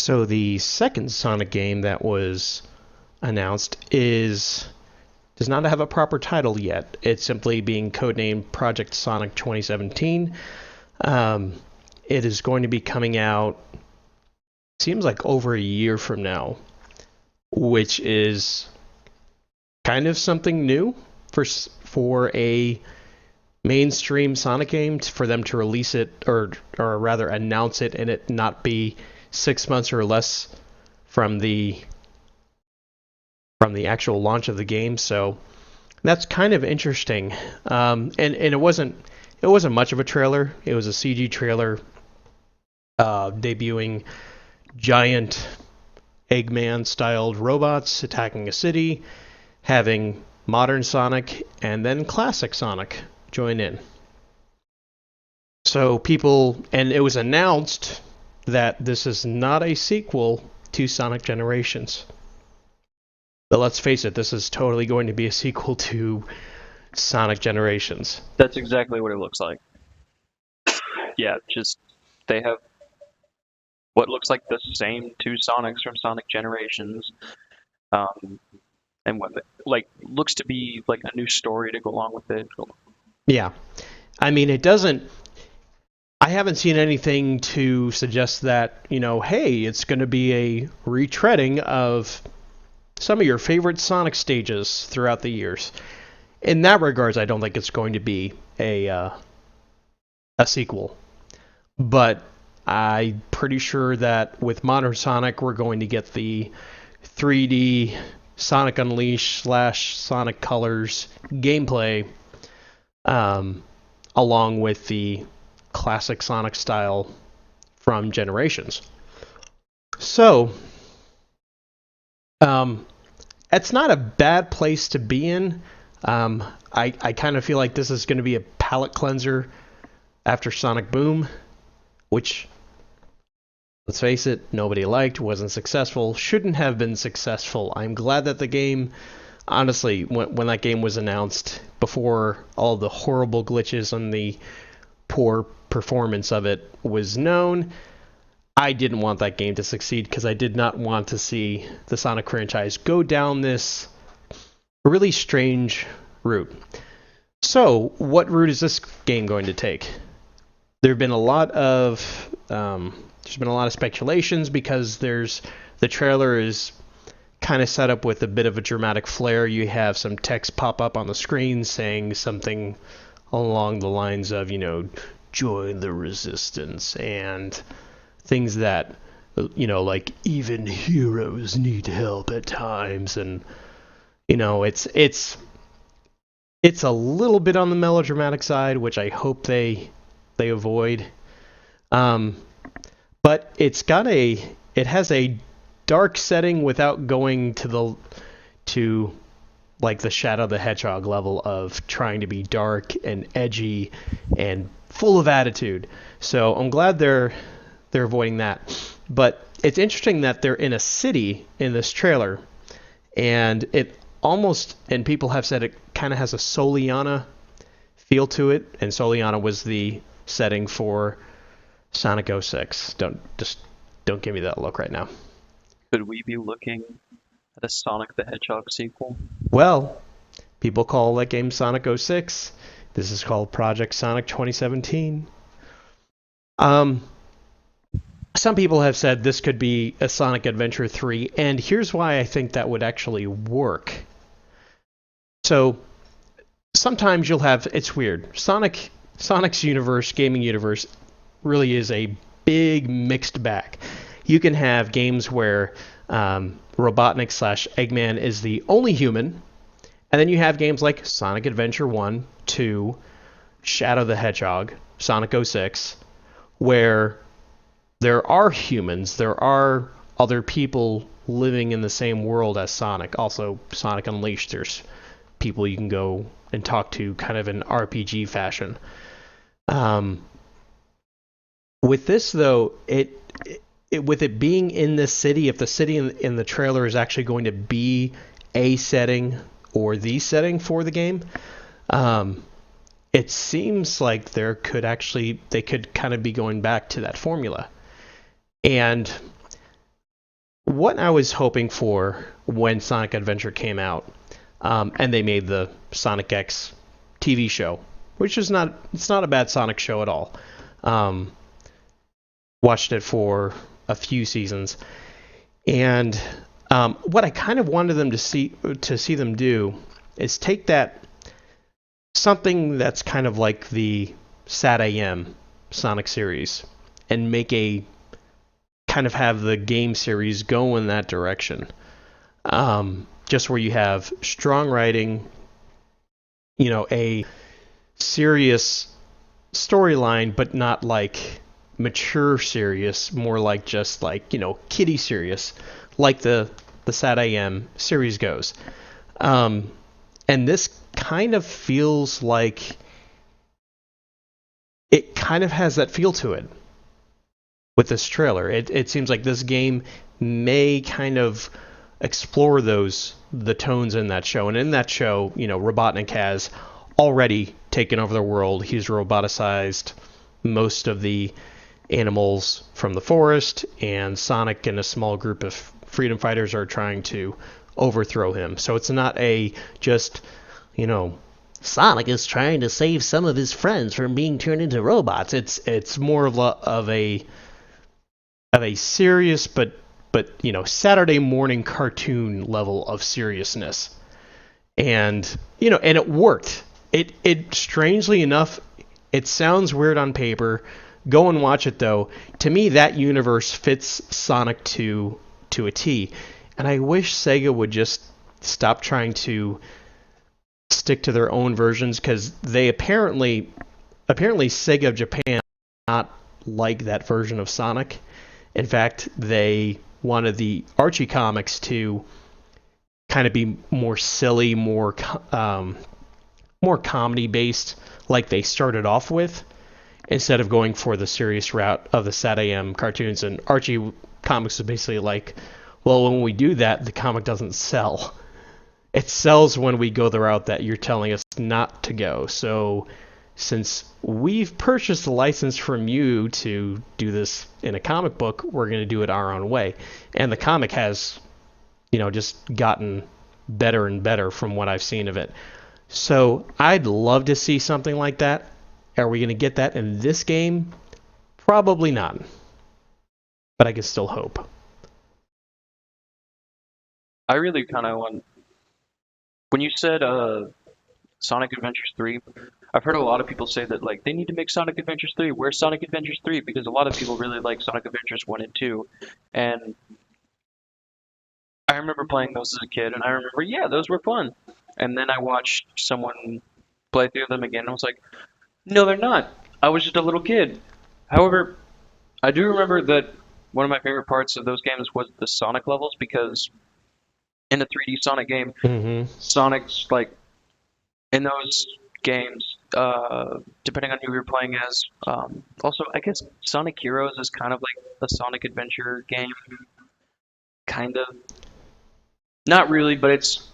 So the second Sonic game that was announced does not have a proper title yet. It's simply being codenamed Project Sonic 2017. Um, it is going to be coming out, seems like over a year from now, which is kind of something new for a mainstream Sonic game, for them to release it, or rather announce it, and it not be 6 months or less from the actual launch of the game. So that's kind of interesting. And it wasn't much of a trailer. It was a CG trailer debuting giant Eggman-styled robots attacking a city, having modern Sonic and then classic Sonic join in. So and it was announced that this is not a sequel to Sonic Generations. But let's face it, this is totally going to be a sequel to Sonic Generations. That's exactly what it looks like. Yeah, just they have what looks like the same two Sonics from Sonic Generations, um, and what looks to be like a new story to go along with it. Yeah. I mean, it doesn't. I haven't seen anything to suggest that, hey, it's going to be a retreading of some of your favorite Sonic stages throughout the years. In that regards, I don't think it's going to be a sequel. But I'm pretty sure that with Modern Sonic, we're going to get the 3D Sonic Unleashed / Sonic Colors gameplay, along with the classic Sonic style from Generations. So, it's not a bad place to be in. I kind of feel like this is going to be a palate cleanser after Sonic Boom, which, let's face it, nobody liked, wasn't successful, shouldn't have been successful. I'm glad that the game, honestly, when that game was announced, before all the horrible glitches and the poor performance of it was known, I didn't want that game to succeed because I did not want to see the Sonic franchise go down this really strange route. So, what route is this game going to take? There's been a lot of speculations because the trailer is kind of set up with a bit of a dramatic flair. You have some text pop up on the screen saying something along the lines of, join the resistance, and things that, like, even heroes need help at times, and it's a little bit on the melodramatic side, which I hope they avoid. But it has a dark setting without going to like the Shadow the Hedgehog level of trying to be dark and edgy and full of attitude. So I'm glad they're avoiding that. But it's interesting that they're in a city in this trailer, and and people have said it kind of has a Soliana feel to it, and Soliana was the setting for Sonic 06. Don't give me that look right now. Could we be looking at a Sonic the Hedgehog sequel? Well, people call that game Sonic 06. This is called Project Sonic 2017. Some people have said this could be a Sonic Adventure 3, and here's why I think that would actually work. So, sometimes it's weird. Sonic's universe, gaming universe, really is a big mixed bag. You can have games where Robotnik / Eggman is the only human, and then you have games like Sonic Adventure 1, 2, Shadow the Hedgehog, Sonic 06, where there are humans, there are other people living in the same world as Sonic. Also, Sonic Unleashed, there's people you can go and talk to kind of in RPG fashion. With this, though, with it being in this city, if the city in the trailer is actually going to be a setting or the setting for the game, it seems like they could kind of be going back to that formula. And what I was hoping for when Sonic Adventure came out, and they made the Sonic X TV show, which is not a bad Sonic show at all. Um, Watched it for a few seasons, and what I kind of wanted them to see them do is take that something that's kind of like the Sat AM Sonic series and make a kind of have the game series go in that direction. Just where you have strong writing, a serious storyline, but not like mature serious, more like just like, kiddie serious, like the Sat AM series goes. And this kind of feels like it kind of has that feel to it with this trailer. It seems like this game may kind of explore the tones in that show. And in that show, Robotnik has already taken over the world. He's roboticized most of the animals from the forest, and Sonic and a small group of freedom fighters are trying to overthrow him. So it's not a just, Sonic is trying to save some of his friends from being turned into robots. It's more of a serious but Saturday morning cartoon level of seriousness. And and it worked. It strangely enough, it sounds weird on paper. Go and watch it though. To me, that universe fits Sonic to a T. And I wish Sega would just stop trying to stick to their own versions, because they apparently Sega of Japan not like that version of Sonic. In fact, they wanted the Archie comics to kind of be more silly, more comedy based, like they started off with, instead of going for the serious route of the Sat AM cartoons. And Archie comics is basically like, well, when we do that, the comic doesn't sell. It sells when we go the route that you're telling us not to go. So since we've purchased the license from you to do this in a comic book, we're going to do it our own way. And the comic has, just gotten better and better from what I've seen of it. So I'd love to see something like that. Are we going to get that in this game? Probably not. But I can still hope. I really kind of want. When you said Sonic Adventures 3, I've heard a lot of people say that like they need to make Sonic Adventures 3. Where's Sonic Adventures 3? Because a lot of people really like Sonic Adventures 1 and 2. And I remember playing those as a kid, and I remember, yeah, those were fun. And then I watched someone play through them again, and I was like, no, they're not. I was just a little kid. However, I do remember that one of my favorite parts of those games was the Sonic levels, because in a 3D Sonic game, Mm-hmm. Sonic's like in those games, depending on who you're playing as. Also, I guess Sonic Heroes is kind of like a Sonic Adventure game, kind of. Not really, but it's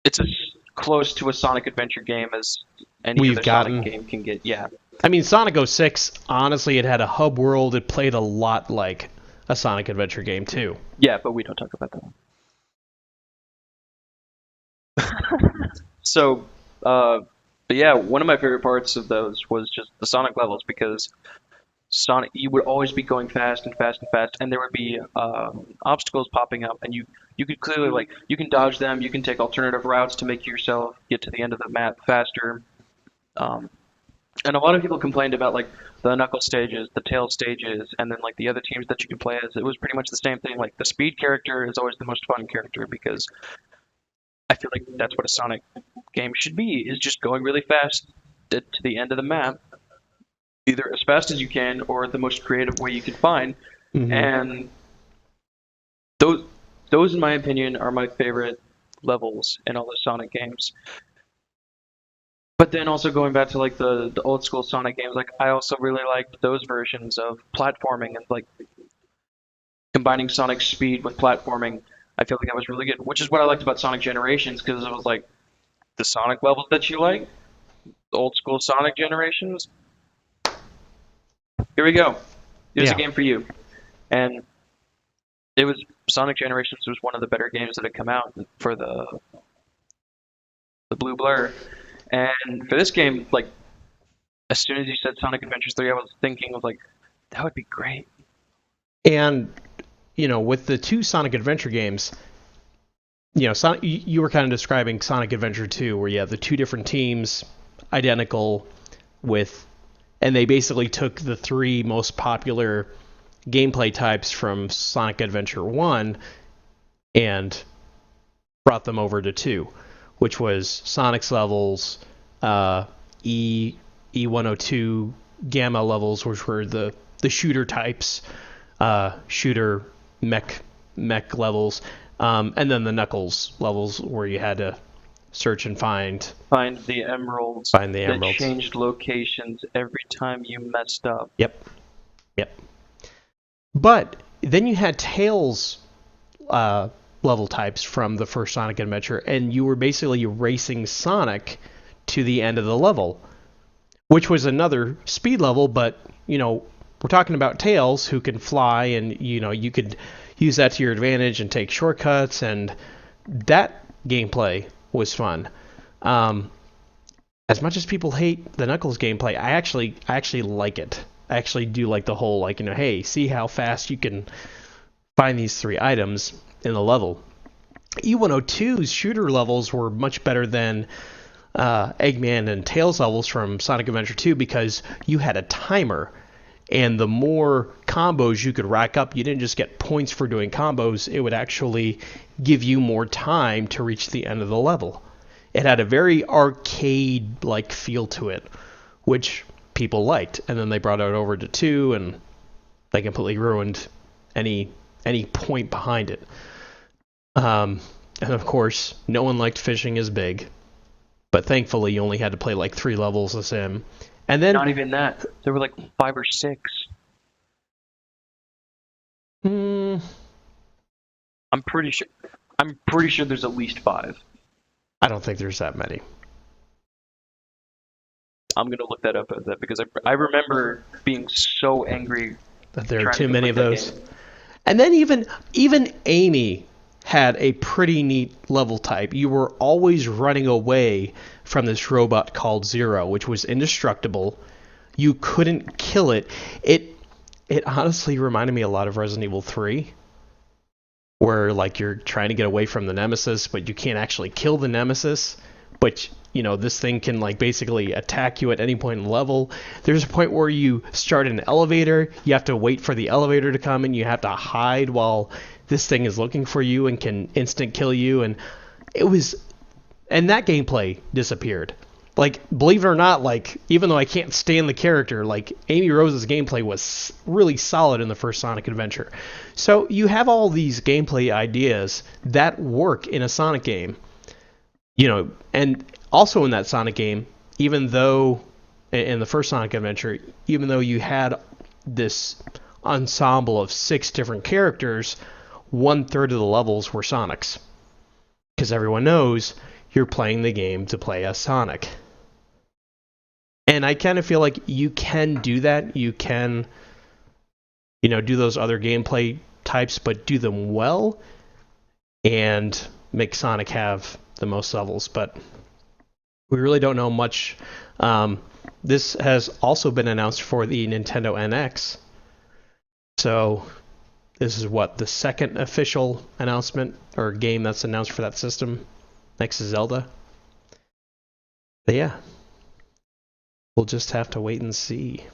as close to a Sonic Adventure game as any We've other gotten. Sonic game can get. Yeah, I mean, Sonic 06, honestly, it had a hub world. It played a lot like a Sonic Adventure game, too. yeah, but we don't talk about that one. So, but yeah, one of my favorite parts of those was just the Sonic levels, because Sonic, you would always be going fast and fast and fast, and there would be obstacles popping up, and you could clearly like you can dodge them, you can take alternative routes to make yourself get to the end of the map faster. Um, and a lot of people complained about like the Knuckle stages, the Tail stages, and then like the other teams that you could play as. It was pretty much the same thing. Like the Speed character is always the most fun character, because I feel like that's what a Sonic game should be, is just going really fast to the end of the map, either as fast as you can or the most creative way you can find. Mm-hmm. And those in my opinion are my favorite levels in all the Sonic games. But then also going back to like the old school Sonic games, like I also really liked those versions of platforming and like combining Sonic speed with platforming. I feel like that was really good, which is what I liked about Sonic Generations, because it was like the Sonic levels that you like, the old school Sonic Generations. Here we go. Here's a Yeah. game for you. And it was Sonic Generations was one of the better games that had come out for the Blue Blur. And for this game, like as soon as you said Sonic Adventures 3, I was thinking of like that would be great. And with the two Sonic Adventure games, Sonic, you were kind of describing Sonic Adventure 2, where you have the two different teams, identical, and they basically took the three most popular gameplay types from Sonic Adventure 1 and brought them over to 2, which was Sonic's levels, E102 Gamma levels, which were the shooter types, shooter mech levels, and then the Knuckles levels where you had to search and find the emeralds. Find the emeralds. That changed locations every time you messed up. Yep. But then you had Tails level types from the first Sonic Adventure, and you were basically racing Sonic to the end of the level, which was another speed level, but, we're talking about Tails, who can fly, and, you could use that to your advantage and take shortcuts, and that gameplay was fun. As much as people hate the Knuckles gameplay, I actually like it. I actually do like the whole, hey, see how fast you can find these three items in the level. E102's shooter levels were much better than Eggman and Tails levels from Sonic Adventure 2 because you had a timer, and the more combos you could rack up, you didn't just get points for doing combos, it would actually give you more time to reach the end of the level. It had a very arcade-like feel to it, which people liked, and then they brought it over to 2, and they completely ruined any point behind it. And of course, no one liked Fishing is Big, but thankfully you only had to play like 3 levels of Sim. And then not even that. There were like 5 or 6. I'm pretty sure there's at least 5. I don't think there's that many. I'm gonna look that up because I remember being so angry that there are too many of those. Game. And then even Amy had a pretty neat level type. You were always running away from this robot called Zero, which was indestructible. You couldn't kill it. It honestly reminded me a lot of Resident Evil 3, where you're trying to get away from the Nemesis, but you can't actually kill the Nemesis. But this thing can basically attack you at any point in the level. There's a point where you start an elevator, you have to wait for the elevator to come, and you have to hide while this thing is looking for you and can instant kill you. And that gameplay disappeared. Believe it or not, even though I can't stand the character, Amy Rose's gameplay was really solid in the first Sonic Adventure. So you have all these gameplay ideas that work in a Sonic game. And also in that Sonic game, even though in the first Sonic Adventure, even though you had this ensemble of 6 different characters, 1/3 of the levels were Sonic's. Because everyone knows you're playing the game to play as Sonic. And I kind of feel like you can do that. You can, do those other gameplay types, but do them well and make Sonic have the most levels. But we really don't know much. This has also been announced for the Nintendo NX. So this is the second official announcement or game that's announced for that system. Next is Zelda. But yeah, we'll just have to wait and see.